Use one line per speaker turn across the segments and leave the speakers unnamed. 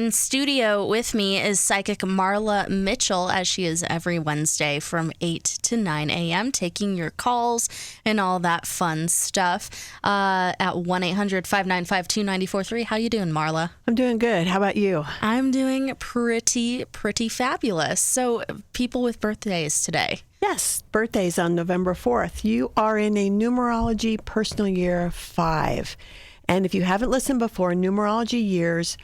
In studio with me is psychic Marla Mitchell, as she is every Wednesday from 8 to 9 a.m., taking your calls and all that fun stuff at 1-800-595-2943. How you doing, Marla?
I'm doing good. How about you?
I'm doing pretty fabulous. So, people with birthdays today.
Yes, birthday's on November 4th. You are in a numerology personal year 5. And if you haven't listened before, numerology years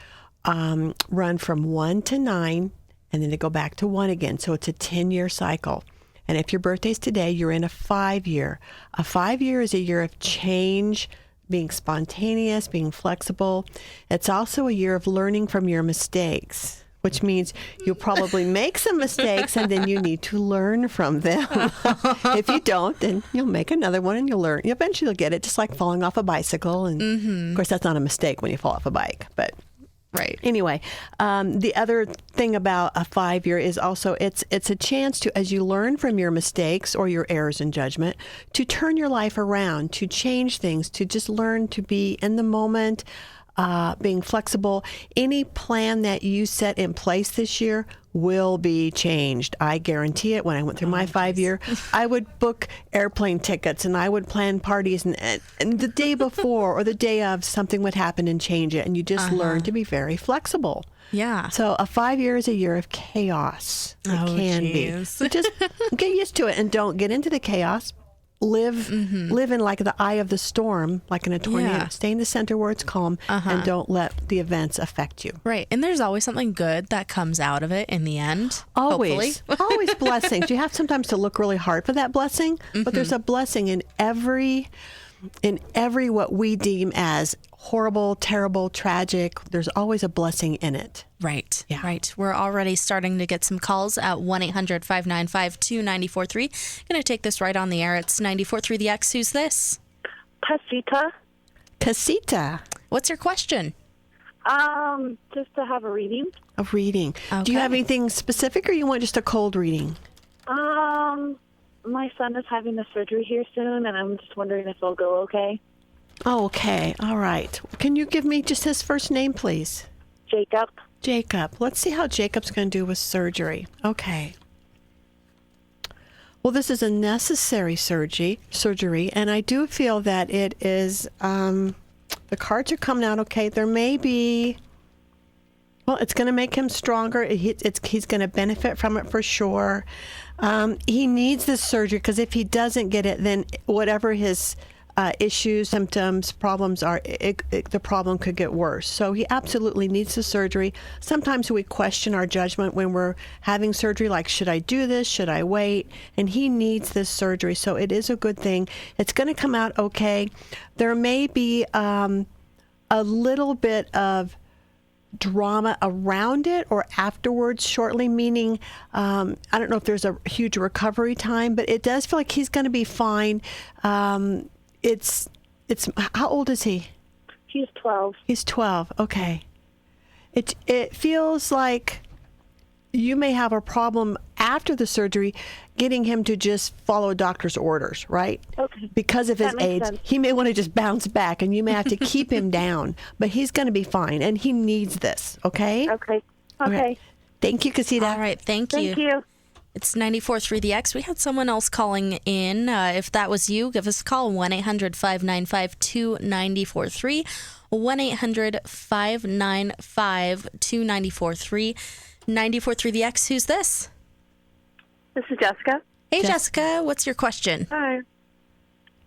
run from 1 to 9, and then they go back to 1 again. So it's a 10-year cycle. And if your birthday's today, you're in a 5-year. A 5-year is a year of change, being spontaneous, being flexible. It's also a year of learning from your mistakes, which means you'll probably make some mistakes and then you need to learn from them. If you don't, then you'll make another one and you'll learn. Eventually you'll get it, just like falling off a bicycle. And of course, that's not a mistake when you fall off a bike, but
right.
Anyway, the other thing about a 5-year is also it's a chance to, as you learn from your mistakes or your errors in judgment, to turn your life around, to change things, to just learn to be in the moment, being flexible. Any plan that you set in place this year will be changed. I guarantee it. When I went through my 5-year, I would book airplane tickets and I would plan parties, and the day before or the day of, something would happen and change it. And you just learn to be very flexible.
Yeah.
So a 5-year is a year of chaos. It can be. So just get used to it and don't get into the chaos. Live in like the eye of the storm, like in a tornado.
Yeah.
Stay in the center where it's calm and don't let the events affect you.
Right. And there's always something good that comes out of it in the end.
Always.
Hopefully.
Always blessings. You have sometimes to look really hard for that blessing, but there's a blessing in every what we deem as horrible, terrible, tragic. There's always a blessing in it.
Right.
Yeah.
Right. We're already starting to get some calls at 1-800-595-2943. Going to take this right on the air. It's 94.3 The X. Who's this?
Casita.
What's your question?
Just to have a reading.
A reading.
Okay.
Do you have anything specific or you want just a cold reading?
My son is having a surgery here soon, and I'm just wondering if it'll go okay.
Oh, okay. All right. Can you give me just his first name, please?
Jacob.
Jacob. Let's see how Jacob's going to do with surgery. Okay. Well, this is a necessary surgery, and I do feel that it is, the cards are coming out okay. There may be, well, it's going to make him stronger. He's going to benefit from it for sure. He needs this surgery because if he doesn't get it, then whatever his issues, symptoms, problems are, the problem could get worse. So he absolutely needs the surgery. Sometimes we question our judgment when we're having surgery, like, should I do this? Should I wait? And he needs this surgery. So it is a good thing. It's going to come out okay. There may be a little bit of drama around it or afterwards shortly, meaning I don't know if there's a huge recovery time, but it does feel like he's going to be fine. It's how old is he?
He's 12.
He's 12. Okay. It feels like you may have a problem after the surgery getting him to just follow a doctor's orders, right? Okay. Because of his age, he may want to just bounce back and you may have to keep him down, but he's going to be fine and he needs this, okay?
Okay.
Thank you, Casita.
All right. Thank you.
Thank you.
It's 94.3 The X. We had someone else calling in. If that was you, give us a call, 1-800-595-2943, 1-800-595-2943, 94.3 The X. Who's this?
This is Jessica.
Hey, Jessica. What's your question?
Hi.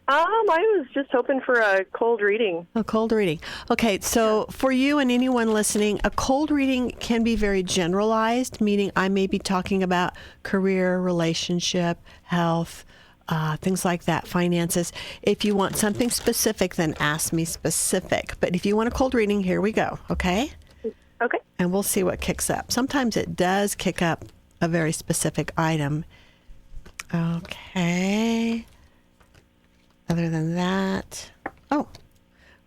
I was just hoping for a cold reading.
A cold reading. Okay, so for you and anyone listening, a cold reading can be very generalized, meaning I may be talking about career, relationship, health, things like that, finances. If you want something specific, then ask me specific. But if you want a cold reading, here we go, okay?
Okay.
And we'll see what kicks up. Sometimes it does kick up a very specific item. Okay. Other than that,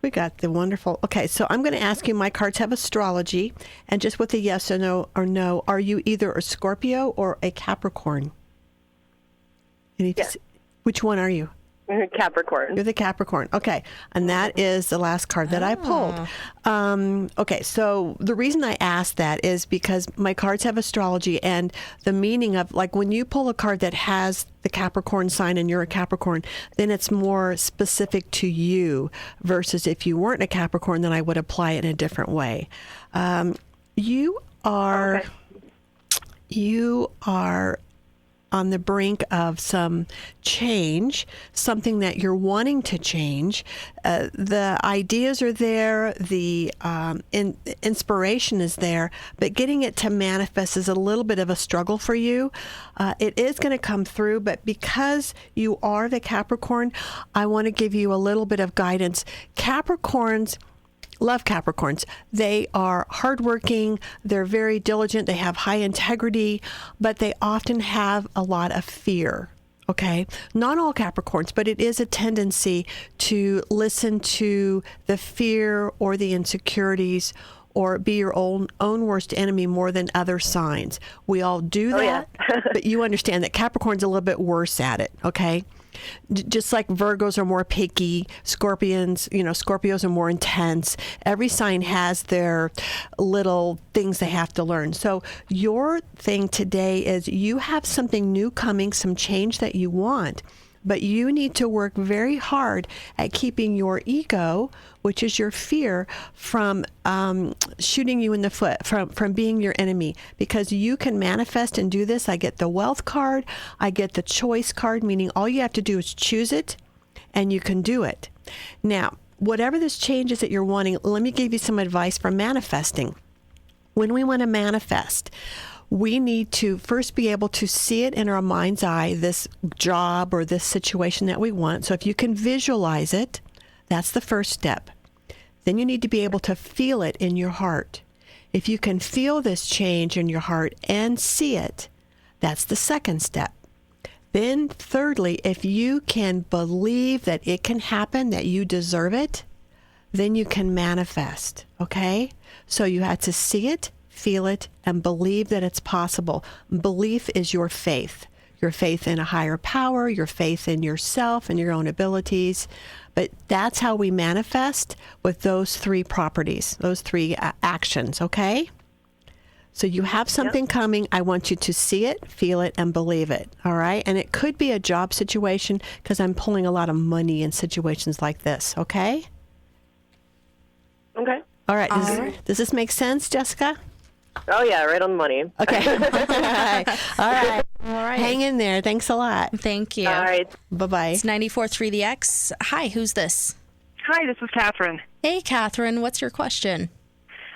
we got the wonderful. Okay, so I'm going to ask you, my cards have astrology, and just with a yes or no, are you either a Scorpio or a Capricorn?
Yes.
Which one are you?
Capricorn.
You're the Capricorn. Okay. And that is the last card that I pulled. Okay. So the reason I asked that is because my cards have astrology, and the meaning of, like, when you pull a card that has the Capricorn sign and you're a Capricorn, then it's more specific to you, versus if you weren't a Capricorn, then I would apply it in a different way. You are on the brink of some change, something that you're wanting to change. The ideas are there, the inspiration is there, but getting it to manifest is a little bit of a struggle for you. It is going to come through, but because you are the Capricorn, I want to give you a little bit of guidance. Love Capricorns. They are hardworking. They're very diligent. They have high integrity, but they often have a lot of fear. Okay. Not all Capricorns, but it is a tendency to listen to the fear or the insecurities, or be your own worst enemy more than other signs. We all do that, but you understand that Capricorn's a little bit worse at it. Okay. Just like Virgos are more picky, Scorpios are more intense. Every sign has their little things they have to learn. So your thing today is you have something new coming, some change that you want, but you need to work very hard at keeping your ego, which is your fear, from shooting you in the foot, from being your enemy, because you can manifest and do this. I get the wealth card. I get the choice card, meaning all you have to do is choose it and you can do it. Now, whatever this change is that you're wanting, let me give you some advice for manifesting. When we want to manifest, we need to first be able to see it in our mind's eye, this job or this situation that we want. So if you can visualize it, that's the first step. Then you need to be able to feel it in your heart. If you can feel this change in your heart and see it, that's the second step. Then thirdly, if you can believe that it can happen, that you deserve it, then you can manifest. Okay? So you have to see it, feel it, and believe that it's possible. Belief is your faith in a higher power, your faith in yourself and your own abilities. But that's how we manifest, with those three properties, those three actions, okay? So you have something coming. I want you to see it, feel it, and believe it, all right? And it could be a job situation, because I'm pulling a lot of money in situations like this, okay?
Okay.
All right. Does this make sense, Jessica?
Oh, yeah, right on the money.
Okay. All right. Hang in there. Thanks a lot.
Thank you.
All right.
Bye-bye.
It's 94.3 The X. Hi, who's this?
Hi, this is Catherine.
Hey, Catherine. What's your question?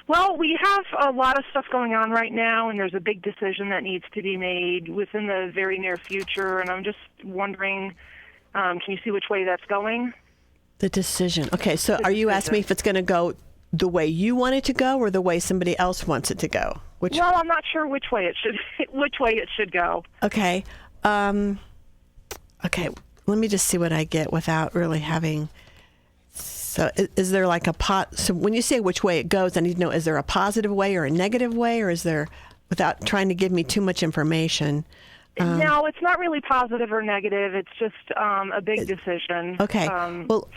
Well, we have a lot of stuff going on right now, and there's a big decision that needs to be made within the very near future, and I'm just wondering, can you see which way that's going?
The decision. Okay, so are you asking me if it's going to go the way you want it to go, or the way somebody else wants it to go?
Well, I'm not sure which way it should go.
Okay. Okay, let me just see what I get without really having... So is there like so when you say which way it goes, I need to know, is there a positive way or a negative way, or is there, without trying to give me too much information?
No, it's not really positive or negative. It's just a big decision.
Okay.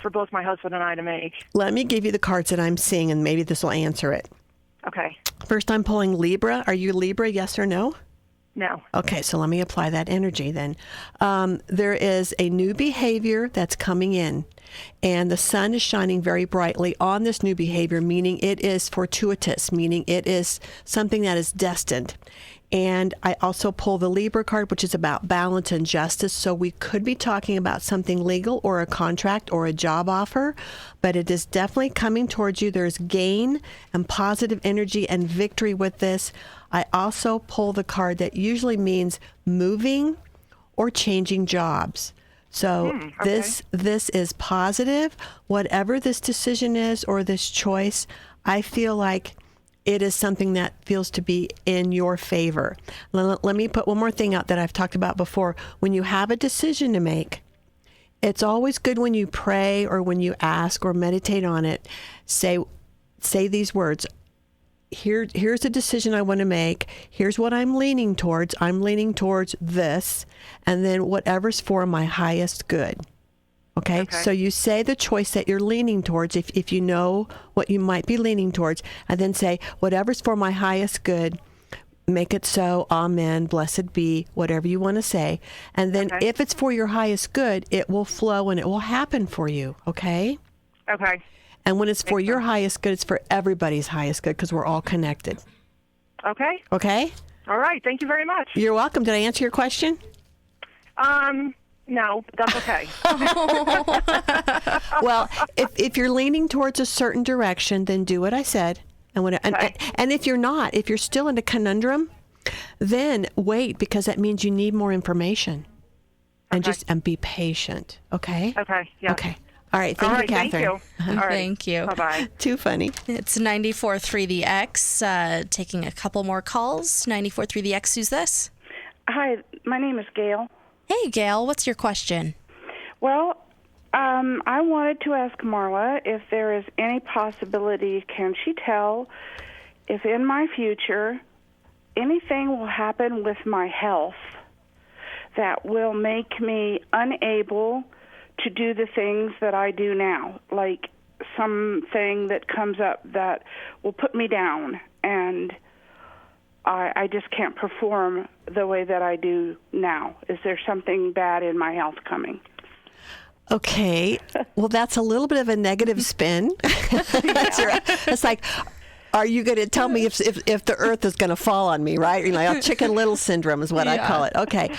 For both my husband and I to make.
Let me give you the cards that I'm seeing, and maybe this will answer it.
Okay.
First, I'm pulling Libra. Are you Libra, yes or no?
No.
Okay, so let me apply that energy then. There is a new behavior that's coming in, and the sun is shining very brightly on this new behavior, meaning it is fortuitous, meaning it is something that is destined. And I also pull the Libra card, which is about balance and justice. So we could be talking about something legal, or a contract, or a job offer, but it is definitely coming towards you. There's gain and positive energy and victory with this. I also pull the card that usually means moving or changing jobs. So this is positive. Whatever this decision is, or this choice, I feel like it is something that feels to be in your favor. Let me put one more thing out that I've talked about before. When you have a decision to make, it's always good when you pray, or when you ask or meditate on it, say these words. Here's a decision I want to make. Here's what I'm leaning towards. I'm leaning towards this, and then whatever's for my highest good. Okay? So you say the choice that you're leaning towards, if you know what you might be leaning towards, and then say, whatever's for my highest good, make it so, amen, blessed be, whatever you want to say. And then if it's for your highest good, it will flow and it will happen for you, okay?
Okay.
And when it's for your highest good, it's for everybody's highest good because we're all connected.
Okay.
Okay?
All right. Thank you very much.
You're welcome. Did I answer your question?
No, that's okay.
Well, if you're leaning towards a certain direction, then do what I said. And if you're not, if you're still in a conundrum, then wait, because that means you need more information. And and be patient. Okay?
Okay. Yeah.
Okay. All right. Thank you, Catherine.
Thank you. All right.
Thank you.
Bye-bye.
Too funny.
It's 94.3 The X, taking a couple more calls. 94.3 The X, who's this?
Hi, my name is Gail.
Hey, Gail, what's your question?
Well, I wanted to ask Marla if there is any possibility, can she tell if in my future anything will happen with my health that will make me unable to do the things that I do now, like something that comes up that will put me down and I just can't perform the way that I do now. Is there something bad in my health coming?
Okay. Well, that's a little bit of a negative spin. It's like, are you going to tell me if the earth is going to fall on me, right? You know, Chicken Little syndrome is what I call it. Okay.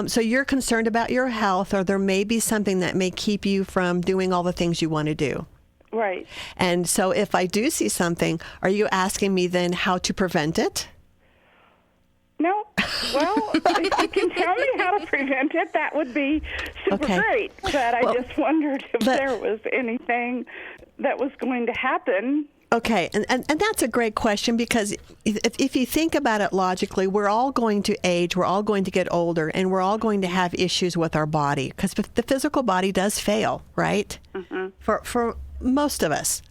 So you're concerned about your health, or there may be something that may keep you from doing all the things you want to do.
Right.
And so if I do see something, are you asking me then how to prevent it?
No. Well, if you can tell me how to prevent it, that would be super great. But I just wondered if there was anything that was going to happen.
Okay, and that's a great question, because if you think about it logically, we're all going to age, we're all going to get older, and we're all going to have issues with our body, because the physical body does fail, right? Mm-hmm. For most of us.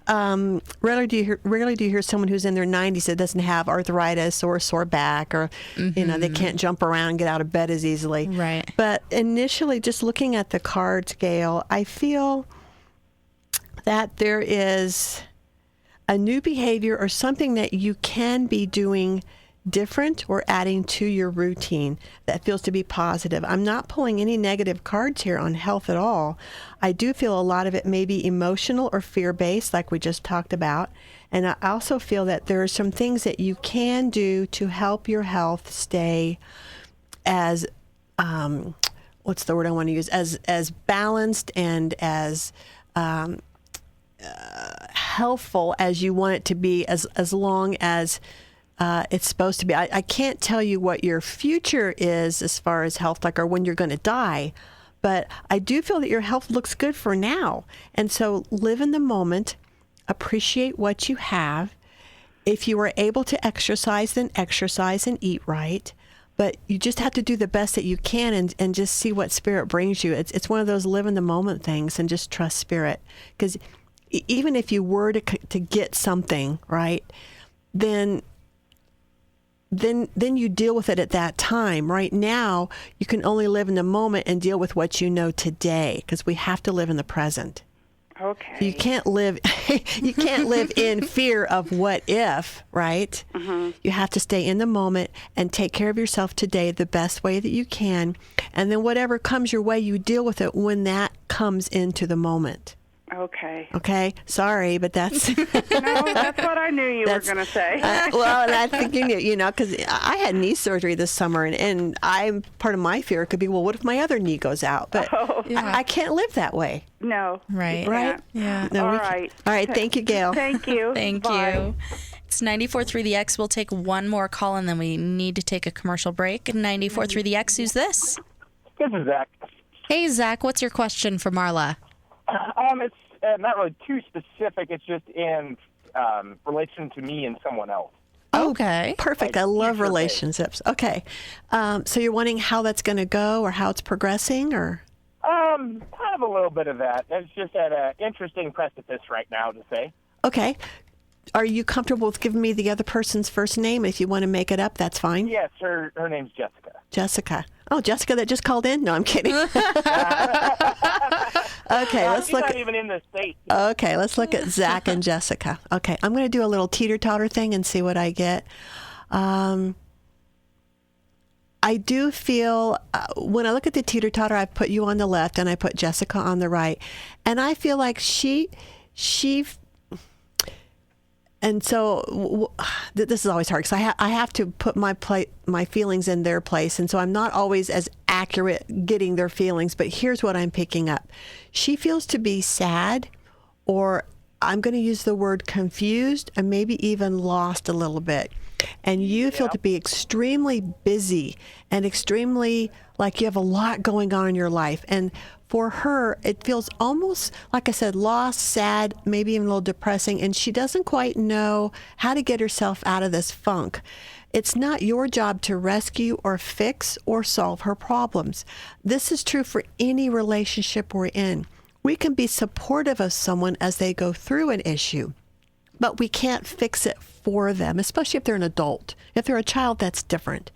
Rarely do you hear someone who's in their 90s that doesn't have arthritis or a sore back, or they can't jump around and get out of bed as easily.
Right.
But initially, just looking at the cards, Gail, I feel that there is a new behavior or something that you can be doing different or adding to your routine that feels to be positive. I'm not pulling any negative cards here on health at all. I do feel a lot of it may be emotional or fear-based, like we just talked about. And I also feel that there are some things that you can do to help your health stay as, what's the word I want to use, as balanced and as healthful as you want it to be, as long as it's supposed to be. I can't tell you what your future is as far as health, like, or when you're going to die, but I do feel that your health looks good for now. And so live in the moment, appreciate what you have. If you are able to exercise, then exercise and eat right. But you just have to do the best that you can and just see what spirit brings you. It's one of those live in the moment things, and just trust spirit. Because even if you were to get something, right, then you deal with it at that time. Right now, you can only live in the moment and deal with what you know today, because we have to live in the present.
Okay.
So you can't live in fear of what if, right? Mm-hmm. You have to stay in the moment and take care of yourself today the best way that you can. And then whatever comes your way, you deal with it when that comes into the moment.
Okay.
Okay. Sorry, but that's...
No, that's what I knew you were going to say.
Well, and I think you know, because I had knee surgery this summer, and part of my fear could be, well, what if my other knee goes out? But I can't live that way.
No.
Right.
Right?
Yeah.
No,
All right.
All right. Thank you, Gail.
Thank you.
Thank you. It's 94.3 The X. We'll take one more call, and then we need to take a commercial break. 94.3 The X. Who's this?
This is Zach.
Hey, Zach. What's your question for Marla?
It's not really too specific. It's just in relation to me and someone else.
Okay.
Perfect. I love relationships. Okay. So you're wanting how that's going to go, or how it's progressing, or?
Kind of a little bit of that. It's just at an interesting precipice right now, to say.
Okay. Are you comfortable with giving me the other person's first name? If you want to make it up, that's fine.
Yes, her name's Jessica.
Jessica. Oh, Jessica that just called in? No, I'm kidding. Okay, let's
she's
look.
Not even in the state.
Okay, let's look at Zach and Jessica. Okay, I'm going to do a little teeter-totter thing and see what I get. I do feel, when I look at the teeter-totter, I put you on the left and I put Jessica on the right. And I feel like she and so this is always hard because I have to put my feelings in their place. And so I'm not always as accurate getting their feelings. But here's what I'm picking up. She feels to be sad, or I'm going to use the word confused, and maybe even lost a little bit. And you feel to be extremely busy and extremely like you have a lot going on in your life. And for her, it feels almost, like I said, lost, sad, maybe even a little depressing. And she doesn't quite know how to get herself out of this funk. It's not your job to rescue or fix or solve her problems. This is true for any relationship we're in. We can be supportive of someone as they go through an issue, but we can't fix it for them, especially if they're an adult. If they're a child, that's different.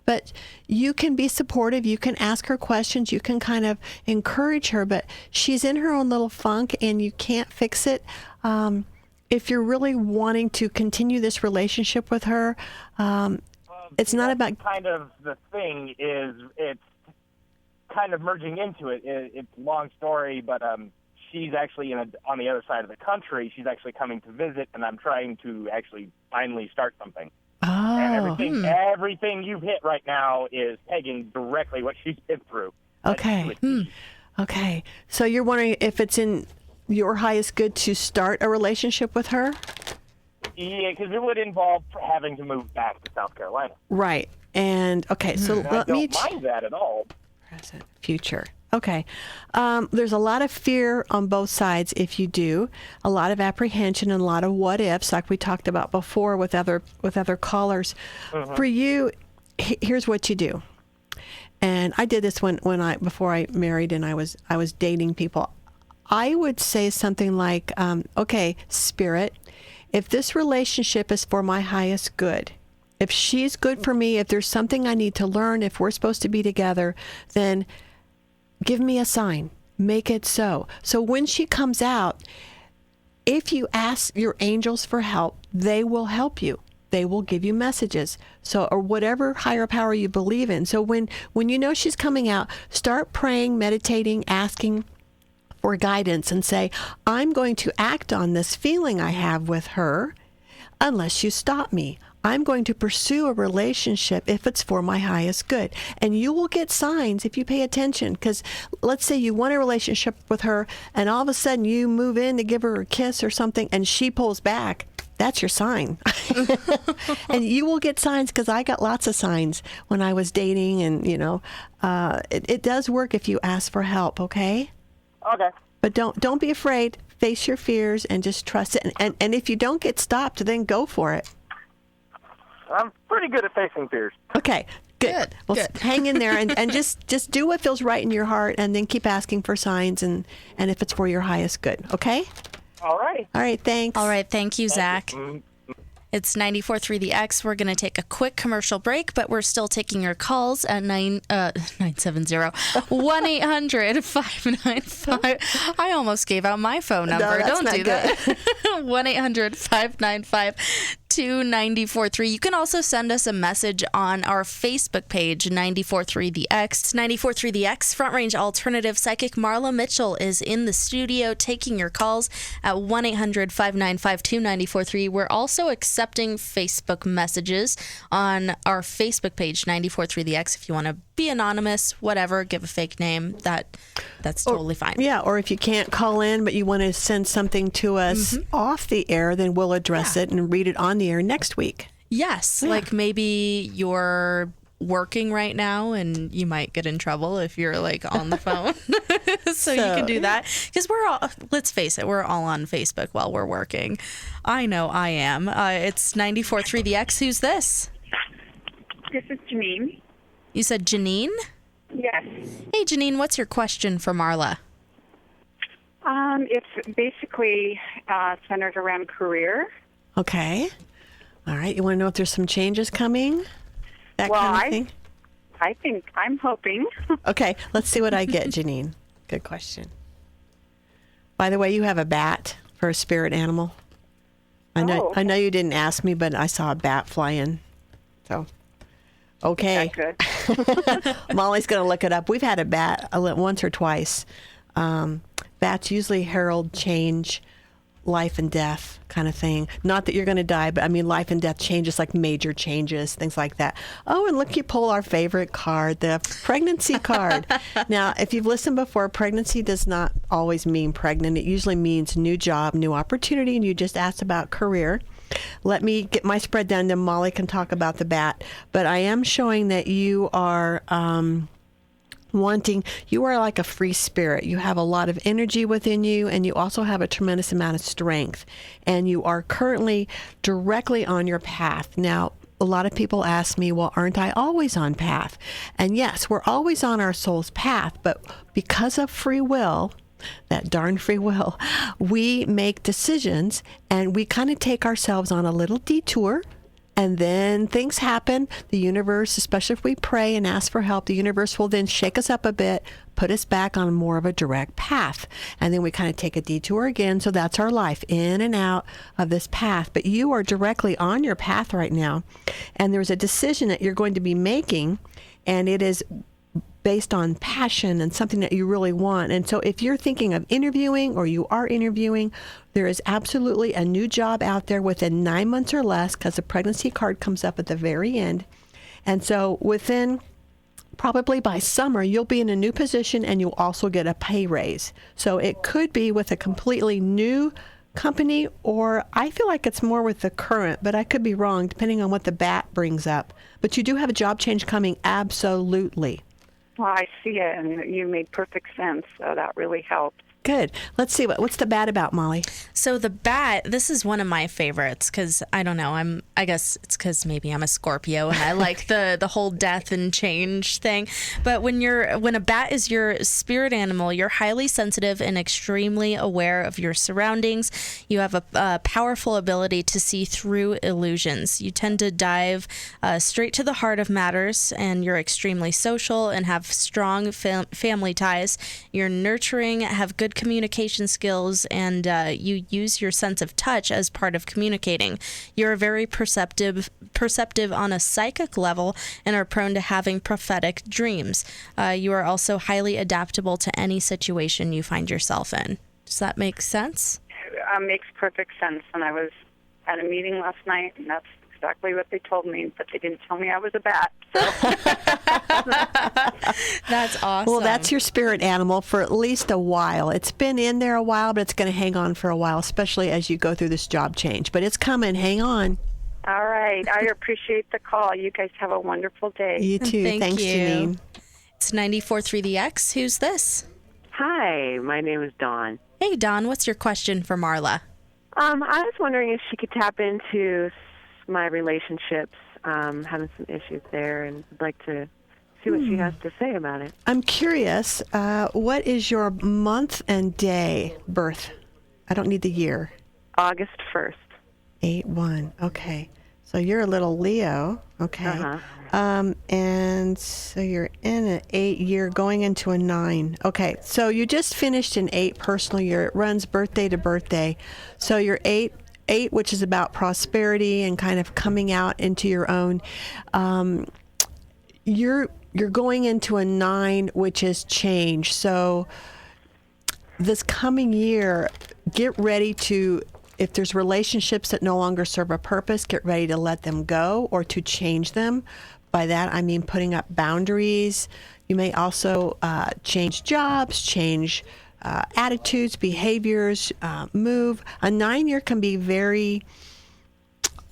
But you can be supportive. You can ask her questions. You can kind of encourage her, but she's in her own little funk and you can't fix it. If you're really wanting to continue this relationship with her, it's not about...
Kind of the thing is it's kind of merging into it. It's a long story, but she's actually on the other side of the country. She's actually coming to visit, and I'm trying to actually finally start something.
Oh.
And everything you've hit right now is pegging directly what she's been through.
Okay. Okay. So you're wondering if it's in your highest good to start a relationship with her?
Yeah, because it would involve having to move back to South Carolina.
Right. And, okay, so let me...
I don't mind that at all.
Present, future. Okay. There's a lot of fear on both sides if you do. A lot of apprehension and a lot of what ifs, like we talked about before with other callers. For you, here's what you do. And I did this before I married and I was dating people. I would say something like, okay, Spirit, if this relationship is for my highest good, if she's good for me, if there's something I need to learn, if we're supposed to be together, then give me a sign. Make it so. So when she comes out, if you ask your angels for help, they will help you. They will give you messages. So, or whatever higher power you believe in. So when you know she's coming out, start praying, meditating, asking for guidance and say, I'm going to act on this feeling I have with her unless you stop me. I'm going to pursue a relationship if it's for my highest good. And you will get signs if you pay attention. Because let's say you want a relationship with her and all of a sudden you move in to give her a kiss or something and she pulls back. That's your sign. And you will get signs because I got lots of signs when I was dating. And, it does work if you ask for help, okay?
Okay.
But don't be afraid. Face your fears and just trust it. And if you don't get stopped, then go for it.
I'm pretty good at facing fears.
Okay, good. Well, hang in there and just do what feels right in your heart and then keep asking for signs and if it's for your highest good, okay?
All right.
All right, thanks.
All right, thank you, Zach. It's 94.3 The X. We're going to take a quick commercial break, but we're still taking your calls at 1-800-595. I almost gave out my phone number.
No,
Don't do that. 1-800-595. 294.3. You can also send us a message on our Facebook page, 94.3 The X. 94.3 The X, Front Range Alternative Psychic Marla Mitchell is in the studio taking your calls at 1-800-595-2943. We're also accepting Facebook messages on our Facebook page, 94.3 The X. If you want to be anonymous, whatever, give a fake name, that's totally fine.
Yeah, or if you can't call in but you want to send something to us off the air, then we'll address it and read it on the air next week.
Yes, like maybe you're working right now and you might get in trouble if you're like on the phone. so you can do that. Because let's face it, we're all on Facebook while we're working. I know I am. It's 94.3 The X. Who's this?
This is Janine.
You said Janine?
Yes.
Hey, Janine, what's your question for Marla?
It's basically centered around career.
Okay. All right. You want to know if there's some changes coming? That kind of thing?
I think I'm hoping.
Okay, let's see what I get, Janine. Good question. By the way, you have a bat for a spirit animal. I know.
Okay.
I know you didn't ask me, but I saw a bat fly in. So, okay.
That's good.
Mollie's going to look it up. We've had a bat once or twice. Bats usually herald change, life and death kind of thing. Not that you're going to die, but I mean life and death changes, like major changes, things like that. Oh, and look, you pull our favorite card, the pregnancy card. Now, if you've listened before, pregnancy does not always mean pregnant. It usually means new job, new opportunity, and you just asked about career. Let me get my spread down, then Mollie can talk about the bat. But I am showing that you are you are like a free spirit. You have a lot of energy within you, and you also have a tremendous amount of strength. And you are currently directly on your path. Now, a lot of people ask me, well, aren't I always on path? And yes, we're always on our soul's path, but because of free will, that darn free will, we make decisions and we kind of take ourselves on a little detour. And then things happen. The universe, especially if we pray and ask for help, the universe will then shake us up a bit, put us back on more of a direct path. And then we kind of take a detour again. So that's our life, in and out of this path. But you are directly on your path right now. And there's a decision that you're going to be making, and it is based on passion and something that you really want. And so if you're thinking of interviewing, or you are interviewing, there is absolutely a new job out there within 9 months or less, because the pregnancy card comes up at the very end. And so within probably by summer, you'll be in a new position, and you'll also get a pay raise. So it could be with a completely new company, or I feel like it's more with the current, but I could be wrong depending on what the bat brings up. But you do have a job change coming, absolutely.
Well, I see it, and you made perfect sense, so that really helped.
Good. Let's see what's the bat about, Mollie.
So the bat, this is one of my favorites because I don't know. I guess it's because maybe I'm a Scorpio and I like the whole death and change thing. But when a bat is your spirit animal, you're highly sensitive and extremely aware of your surroundings. You have a powerful ability to see through illusions. You tend to dive straight to the heart of matters, and you're extremely social and have strong family ties. You're nurturing, have good communication skills, and you use your sense of touch as part of communicating. You're very perceptive on a psychic level and are prone to having prophetic dreams. You are also highly adaptable to any situation you find yourself in. Does that make sense?
Makes perfect sense. And I was at a meeting last night, and that's exactly what they told me, but they didn't tell me I was a bat. So.
That's awesome.
Well, that's your spirit animal for at least a while. It's been in there a while, but it's going to hang on for a while, especially as you go through this job change. But it's coming. Hang on.
All right. I appreciate the call. You guys have a wonderful day.
You too. Thanks,
you.
Janine.
It's 94.3 The X. Who's this?
Hi, my name is Dawn.
Hey, Dawn. What's your question for Marla?
I was wondering if she could tap into my relationships, having some issues there, and I'd like to see what she has to say about it.
I'm curious, what is your month and day birth? I don't need the year.
August 1st.
8/1. Okay. So you're a little Leo. Okay.
Uh-huh.
And so you're in an 8 year going into a 9. Okay. So you just finished an 8 personal year. It runs birthday to birthday. So you're 8, which is about prosperity and kind of coming out into your own. You're going into a 9, which is change. So this coming year, get ready to, if there's relationships that no longer serve a purpose, get ready to let them go or to change them. By that, I mean putting up boundaries. You may also change jobs, change attitudes, behaviors, move. A 9 year can be very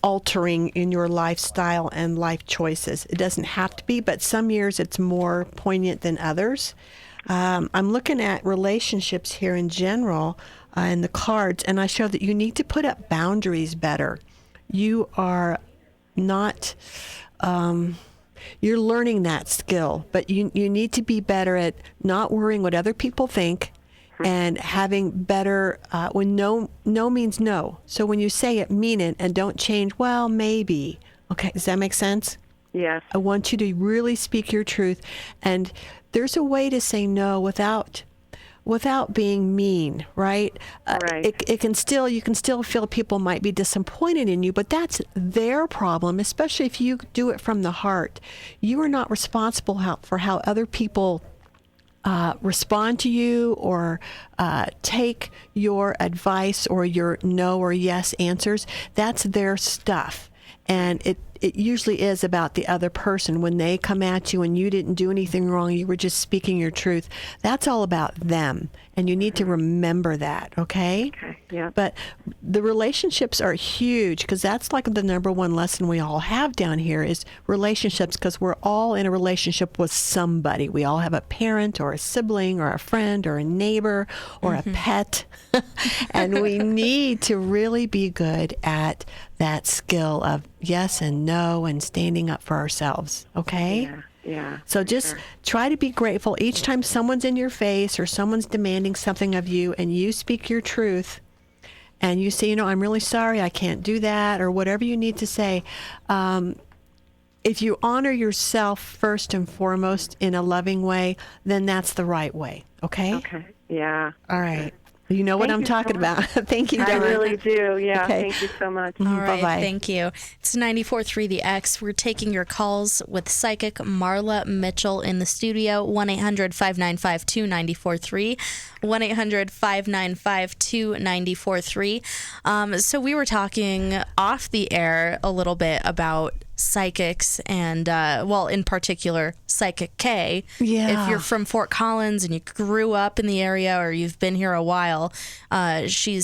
altering in your lifestyle and life choices. It doesn't have to be, but some years it's more poignant than others. I'm looking at relationships here in general in the cards, and I show that you need to put up boundaries better. You are not... you're learning that skill, but you need to be better at not worrying what other people think and having better, when no means no. So when you say it, mean it, and don't change, well, maybe. Okay, does that make sense?
Yes.
I want you to really speak your truth. And there's a way to say no without being mean, right?
Right.
It can still, you can still feel people might be disappointed in you, but that's their problem, especially if you do it from the heart. You are not responsible for how other people respond to you or take your advice or your no or yes answers. That's their stuff. And it usually is about the other person. When they come at you and you didn't do anything wrong, you were just speaking your truth. That's all about them. And you need to remember that, okay?
Okay, yeah.
But the relationships are huge, because that's like the number one lesson we all have down here is relationships, because we're all in a relationship with somebody. We all have a parent or a sibling or a friend or a neighbor or a pet. And we need to really be good at that skill of yes and no and standing up for ourselves, okay?
Yeah.
So just try to be grateful each time someone's in your face or someone's demanding something of you and you speak your truth and you say, I'm really sorry, I can't do that, or whatever you need to say. If you honor yourself first and foremost in a loving way, then that's the right way, okay?
Okay, yeah.
All right. You know what I'm talking about. Thank you,
I
Dawn.
really do, yeah.
Okay.
Thank you so much.
All right,
Bye-bye.
thank you. It's 94.3 The X. We're taking your calls with psychic Marla Mitchell in the studio, 1-800-595-2943, 1-800-595-2943. So we were talking off the air a little bit about psychics and, in particular, Psychic K.
Yeah.
If you're from Fort Collins and you grew up in the area or you've been here a while, she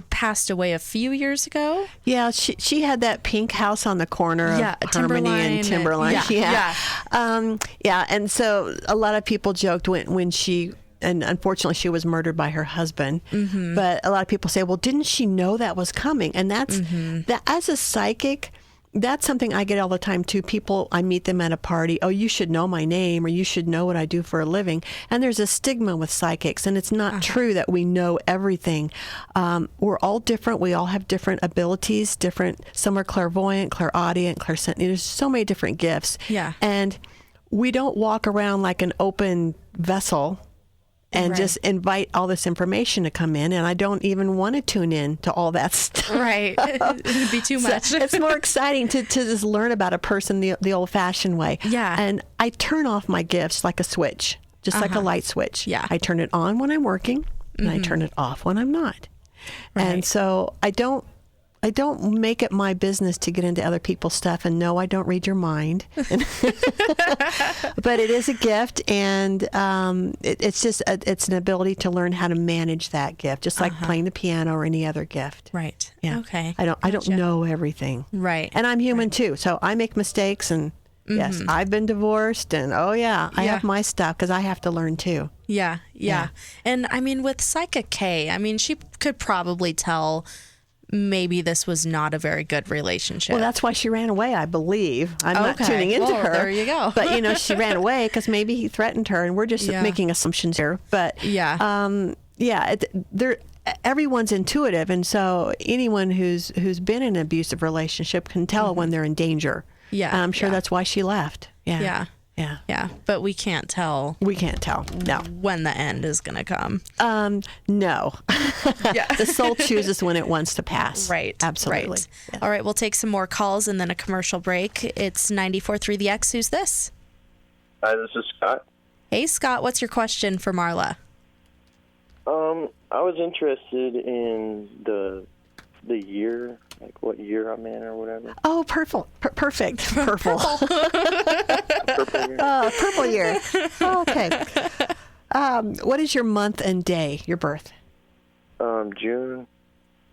passed away a few years ago.
Yeah, she had that pink house on the corner of Harmony and
Timberline.
Timberline. And so a lot of people joked when she, and unfortunately she was murdered by her husband, but a lot of people say, well, didn't she know that was coming? And that's, that as a psychic, that's something I get all the time too. People, I meet them at a party. Oh, you should know my name, or you should know what I do for a living. And there's a stigma with psychics, and it's not true that we know everything. We're all different. We all have different abilities. Different. Some are clairvoyant, clairaudient, clairsentient. There's so many different gifts.
Yeah.
And we don't walk around like an open vessel and just invite all this information to come in, and I don't even want to tune in to all that stuff.
Right. It'd be too much.
So it's more exciting to just learn about a person the old-fashioned way.
Yeah.
And I turn off my gifts like a switch, just like a light switch.
Yeah.
I turn it on when I'm working, and I turn it off when I'm not.
Right.
And so I don't make it my business to get into other people's stuff, and no, I don't read your mind. But it is a gift, and it's just it's an ability to learn how to manage that gift, just like playing the piano or any other gift.
Right.
Yeah.
Okay.
I don't know everything.
Right.
And I'm human too, so I make mistakes, and yes, I've been divorced, and I have my stuff because I have to learn too.
Yeah. And I mean, with Psychic K, she could probably tell maybe this was not a very good relationship.
Well, that's why she ran away, I believe. I'm not tuning into her.
There you go.
But, she ran away because maybe he threatened her, and we're just making assumptions here. But, everyone's intuitive, and so anyone who's been in an abusive relationship can tell when they're in danger.
Yeah.
And I'm sure that's why she left. Yeah.
But we can't tell.
We can't tell. No.
When the end is going to come.
No. The soul chooses when it wants to pass.
Right.
Absolutely.
Right.
Yeah.
All right. We'll take some more calls and then a commercial break. It's 94.3 The X. Who's this?
Hi, this is Scott.
Hey, Scott. What's your question for Marla?
I was interested in the year, like what year I'm in or whatever.
Oh, perfect. Purple.
Purple year.
Oh, purple year. Oh, okay. What is your month and day, your birth?
June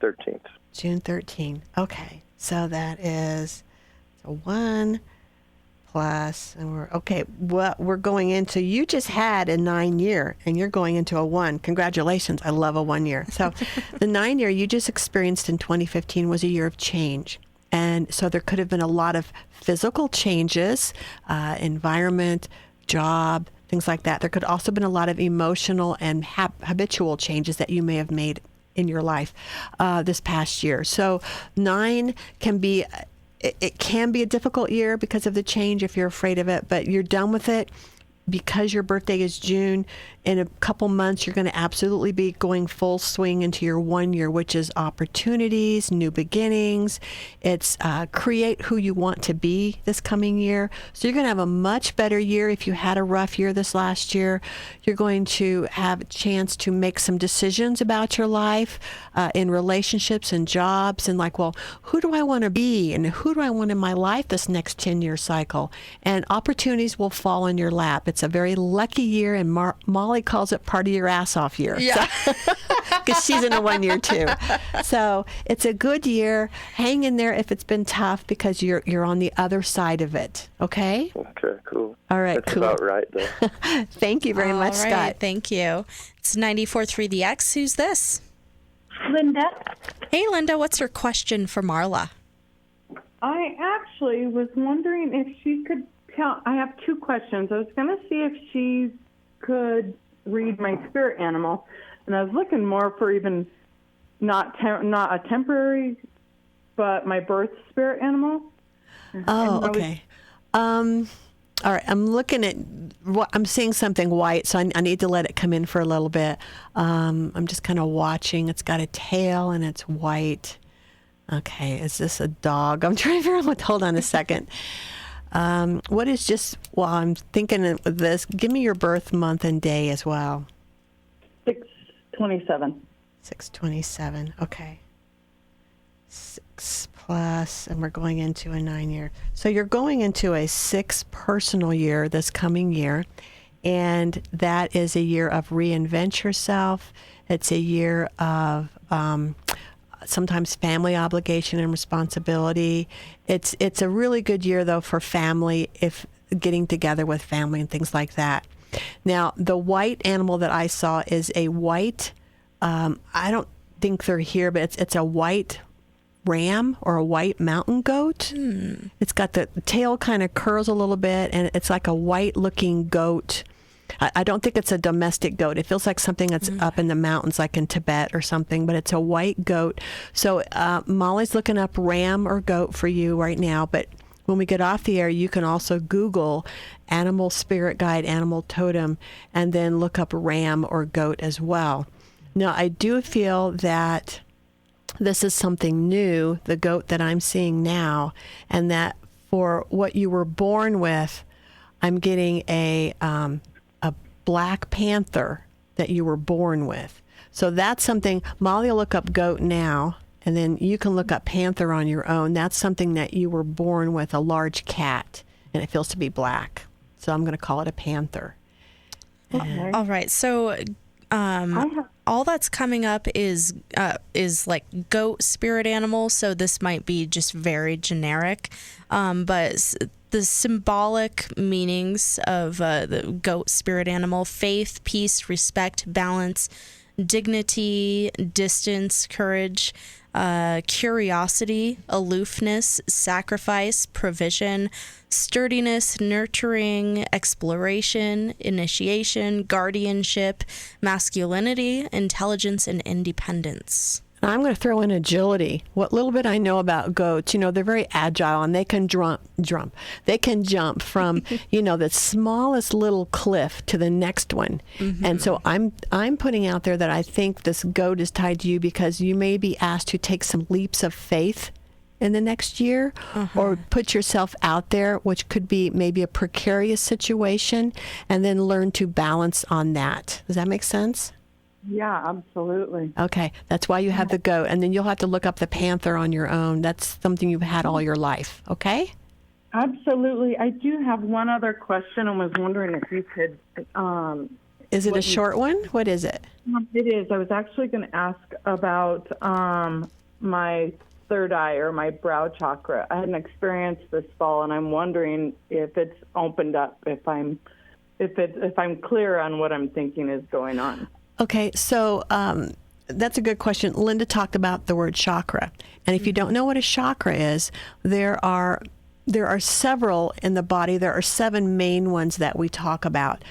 13th.
June 13th. Okay. So that is a 1 plus, and we're going into, you just had a 9 year and you're going into a 1. Congratulations. I love a 1 year. So the 9 year you just experienced in 2015 was a year of change. And so there could have been a lot of physical changes, environment, job, things like that. There could also have been a lot of emotional and habitual changes that you may have made in your life this past year. So 9 can be it can be a difficult year because of the change if you're afraid of it, but you're done with it. Because your birthday is June, in a couple months, you're going to absolutely be going full swing into your 1 year, which is opportunities, new beginnings. It's create who you want to be this coming year. So you're going to have a much better year. If you had a rough year this last year, you're going to have a chance to make some decisions about your life in relationships and jobs and like, well, who do I want to be and who do I want in my life this next 10-year cycle? And opportunities will fall in your lap. It's a very lucky year, and Molly calls it part of your ass off year.
Yeah.
Because she's in a 1 year too. So it's a good year. Hang in there if it's been tough because you're on the other side of it. Okay?
Okay, cool.
All right,
That's
cool.
about right, though.
Thank you very much,
All right,
Scott.
thank you. It's 94.3 The X. Who's this?
Linda.
Hey, Linda, what's your question for Marla?
I actually was wondering if she could tell. I have two questions. I was going to see if she could read my spirit animal, and I was looking more for even not a temporary, but my birth spirit animal.
Oh, okay. All right, I'm looking at I'm seeing something white, so I need to let it come in for a little bit. I'm just kind of watching. It's got a tail and it's white. Okay, is this a dog? I'm trying to figure out what. Hold on a second. What is just while I'm thinking of this? Give me your birth month and day as well.
6/27.
6/27. Okay. 6 plus, and we're going into a 9 year. So you're going into a 6 personal year this coming year, and that is a year of reinvent yourself. It's a year of sometimes family obligation and responsibility. It's a really good year though for family, if getting together with family and things like that. Now the white animal that I saw is a white. I don't think they're here, but it's a white ram or a white mountain goat. It's got the tail kind of curls a little bit, and it's like a white looking goat. I don't think it's a domestic goat. It feels like something that's up in the mountains, like in Tibet or something, but it's a white goat. So Molly's looking up ram or goat for you right now, but when we get off the air, you can also Google animal spirit guide, animal totem, and then look up ram or goat as well. Now, I do feel that this is something new, the goat that I'm seeing now, and that for what you were born with, I'm getting a black panther that you were born with. So that's something. Molly will look up goat now, and then you can look up panther on your own. That's something that you were born with, a large cat, and it feels to be black. So I'm going to call it a panther.
Okay. All right. So all that's coming up is like goat spirit animal. So this might be just very generic, but the symbolic meanings of the goat spirit animal: faith, peace, respect, balance, dignity, distance, courage, curiosity, aloofness, sacrifice, provision, sturdiness, nurturing, exploration, initiation, guardianship, masculinity, intelligence, and independence.
I'm going to throw in agility. What little bit I know about goats, they're very agile, and they can They can jump from, the smallest little cliff to the next one. Mm-hmm. And so I'm putting out there that I think this goat is tied to you because you may be asked to take some leaps of faith in the next year, or put yourself out there, which could be maybe a precarious situation, and then learn to balance on that. Does that make sense?
Yeah, absolutely.
Okay, that's why you have the goat, and then you'll have to look up the panther on your own. That's something you've had all your life, okay?
Absolutely. I do have one other question. I was wondering if you could...
is it a short one? What is it?
It is. I was actually going to ask about my third eye, or my brow chakra. I had an experience this fall, and I'm wondering if it's opened up, if I'm clear on what I'm thinking is going on.
Okay, so that's a good question. Linda talked about the word chakra. And if you don't know what a chakra is, there are several in the body. There are 7 main ones that we talk about.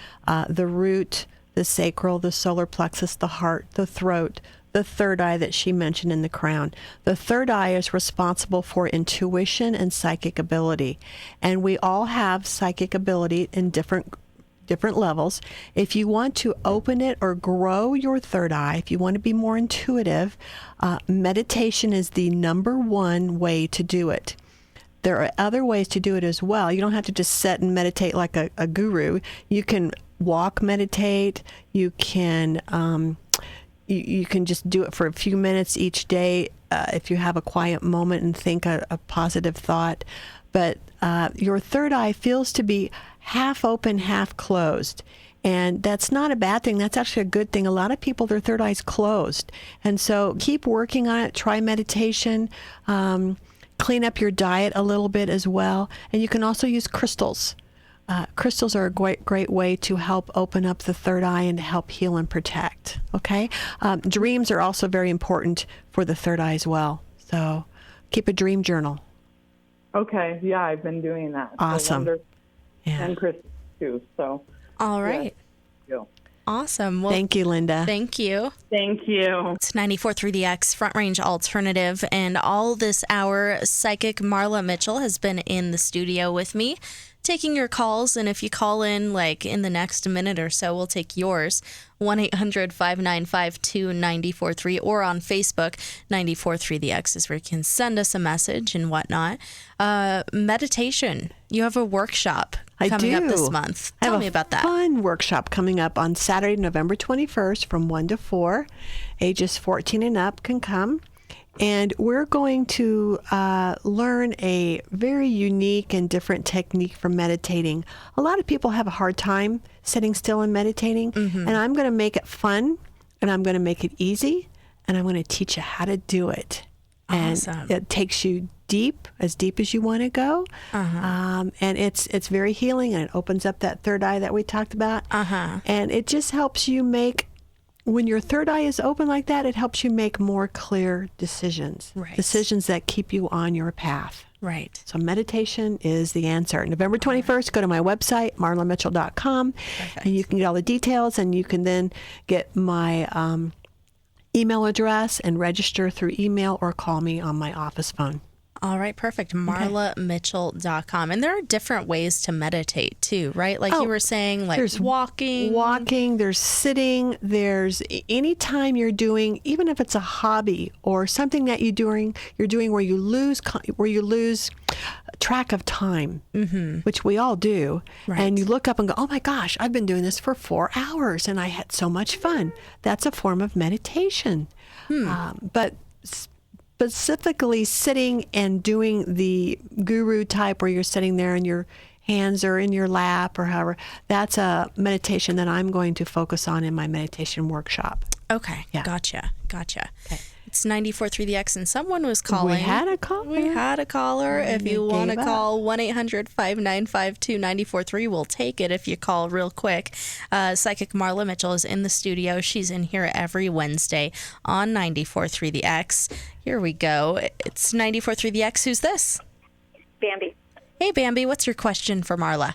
The root, the sacral, the solar plexus, the heart, the throat, the third eye that she mentioned in the crown. The third eye is responsible for intuition and psychic ability. And we all have psychic ability in different levels. If you want to open it or grow your third eye, if you want to be more intuitive, meditation is the number one way to do it. There are other ways to do it as well. You don't have to just sit and meditate like a guru. You can walk, meditate. You can you can just do it for a few minutes each day if you have a quiet moment and think a positive thought. But your third eye feels to be half open, half closed. And that's not a bad thing. That's actually a good thing. A lot of people, their third eye's closed. And so keep working on it. Try meditation. Clean up your diet a little bit as well. And you can also use crystals. Crystals are a great way to help open up the third eye and help heal and protect. Okay? Dreams are also very important for the third eye as well. So keep a dream journal.
Okay. Yeah, I've been doing that.
Awesome.
And Chris too. So.
All right.
Yeah.
Awesome. Well,
thank you, Linda.
Thank you.
Thank you.
It's 94.3 The X, Front Range Alternative, and all this hour, psychic Marla Mitchell has been in the studio with me, taking your calls. And if you call in like in the next minute or so, we'll take yours. 1-800-595-2943 or on Facebook, 94.3 The X is where you can send us a message and whatnot. Meditation. You have a workshop coming up this month. Tell me about that.
Fun workshop coming up on Saturday, November 21st from 1 to 4. Ages 14 and up can come. And we're going to learn a very unique and different technique for meditating. A lot of people have a hard time sitting still and meditating. And I'm going to make it fun, and I'm going to make it easy, and I'm going to teach you how to do it.
Awesome.
And it takes you as deep as you want to go. And it's very healing, and it opens up that third eye that we talked about. And it just helps you make, when your third eye is open like that, it helps you make more clear decisions.
Right.
Decisions that keep you on your path.
Right.
So meditation is the answer. November 21st, go to my website, marlamitchell.com, and you can get all the details, and you can then get my email address and register through email or call me on my office phone.
All right, perfect. MarlaMitchell.com. And there are different ways to meditate too, right? Like you were saying, like
there's walking, there's sitting, there's any time you're doing, even if it's a hobby or something that you're doing where you lose track of time, which we all do. Right. And you look up and go, oh my gosh, I've been doing this for 4 hours and I had so much fun. That's a form of meditation. But specifically sitting and doing the guru type where you're sitting there and your hands are in your lap or however, that's a meditation that I'm going to focus on in my meditation workshop.
Okay. Yeah. Gotcha. Okay. It's 94.3 The X, and someone was calling.
We had a caller.
If you want to call, 1-800-595-2943. We'll take it if you call real quick. Psychic Marla Mitchell is in the studio. She's in here every Wednesday on 94.3 The X. Here we go. It's 94.3 The X. Who's this?
Bambi.
Hey, Bambi. What's your question for Marla?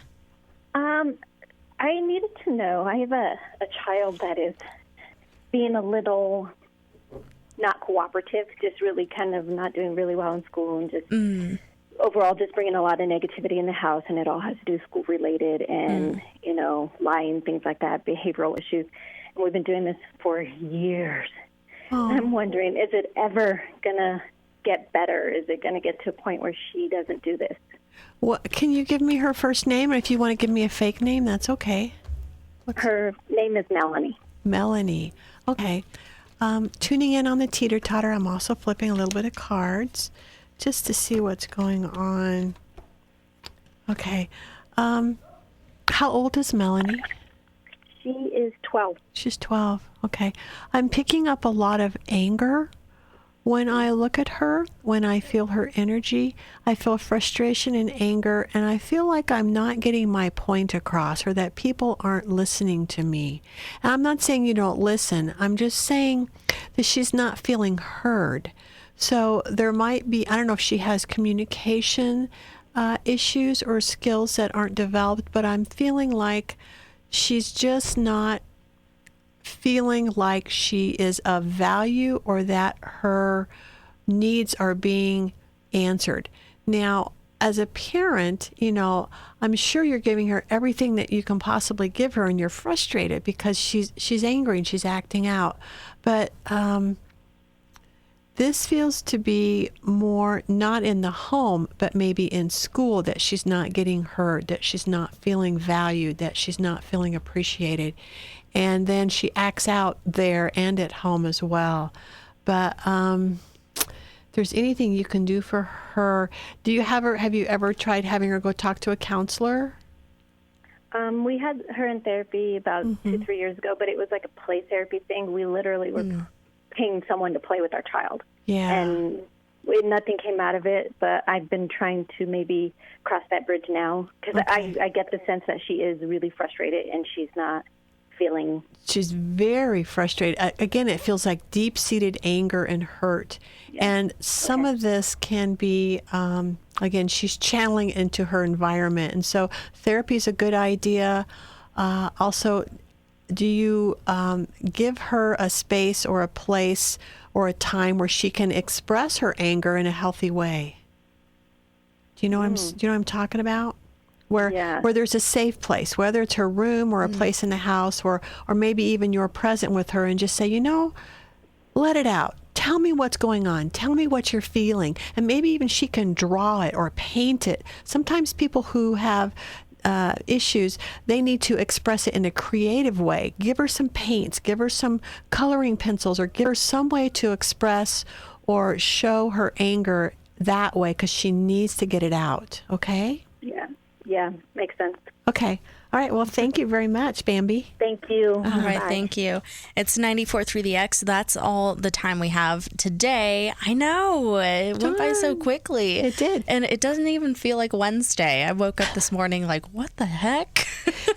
I needed to know. I have a child that is being a little not cooperative, just really kind of not doing really well in school, and just overall just bringing a lot of negativity in the house, and it all has to do school related and, lying, things like that, behavioral issues. And we've been doing this for years. Oh. I'm wondering, is it ever going to get better? Is it going to get to a point where she doesn't do this?
Well, can you give me her first name? If you want to give me a fake name, that's okay.
Her name is Melanie.
Melanie. Okay. Tuning in on the teeter-totter, I'm also flipping a little bit of cards just to see what's going on. Okay. How old is Melanie?
She is 12.
She's 12. Okay. I'm picking up a lot of anger when I look at her, when I feel her energy. I feel frustration and anger, and I feel like I'm not getting my point across, or that people aren't listening to me. And I'm not saying you don't listen. I'm just saying that she's not feeling heard. So there might be, I don't know if she has communication issues or skills that aren't developed, but I'm feeling like she's just not feeling like she is of value or that her needs are being answered. Now, as a parent, I'm sure you're giving her everything that you can possibly give her, and you're frustrated because she's angry and she's acting out. But this feels to be more not in the home, but maybe in school, that she's not getting heard, that she's not feeling valued, that she's not feeling appreciated. And then she acts out there and at home as well. But if there's anything you can do for her, have you ever tried having her go talk to a counselor?
We had her in therapy about 2-3 years ago, but it was like a play therapy thing. We literally were paying someone to play with our child.
Yeah.
And nothing came out of it, but I've been trying to maybe cross that bridge now, because I get the sense that she is really frustrated and she's not feeling.
She's very frustrated. Again, it feels like deep-seated anger and hurt. Yeah. And some of this can be, again, she's channeling into her environment. And so therapy is a good idea. Also, do you give her a space or a place or a time where she can express her anger in a healthy way? Do you know what I'm talking about? Where there's a safe place, whether it's her room or a place in the house, or maybe even you're present with her and just say, let it out. Tell me what's going on. Tell me what you're feeling. And maybe even she can draw it or paint it. Sometimes people who have issues, they need to express it in a creative way. Give her some paints, give her some coloring pencils, or give her some way to express or show her anger that way, because she needs to get it out. Okay?
Yeah, makes sense.
Okay. All right. Well, thank you very much, Bambi.
Thank you.
All right. Thank you. It's 94.3 The X. That's all the time we have today. I know. It went by so quickly.
It did.
And it doesn't even feel like Wednesday. I woke up this morning like, what the heck?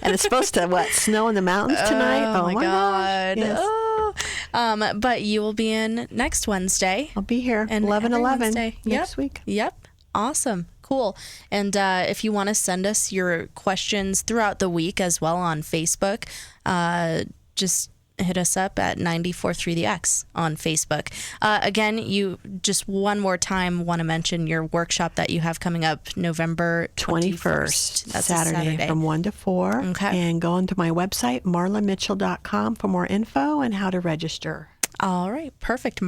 And it's supposed to, snow in the mountains tonight?
Oh my God.
Yes.
Oh. But you will be in next Wednesday.
I'll be here. 11/11 next week.
Yep. Awesome. Cool. And if you want to send us your questions throughout the week as well on Facebook, just hit us up at 94.3 The X on Facebook. Again, you just one more time want to mention your workshop that you have coming up November 21st.
That's Saturday from 1 to 4.
Okay.
And go onto my website, marlamitchell.com, for more info and how to register.
All right. Perfect.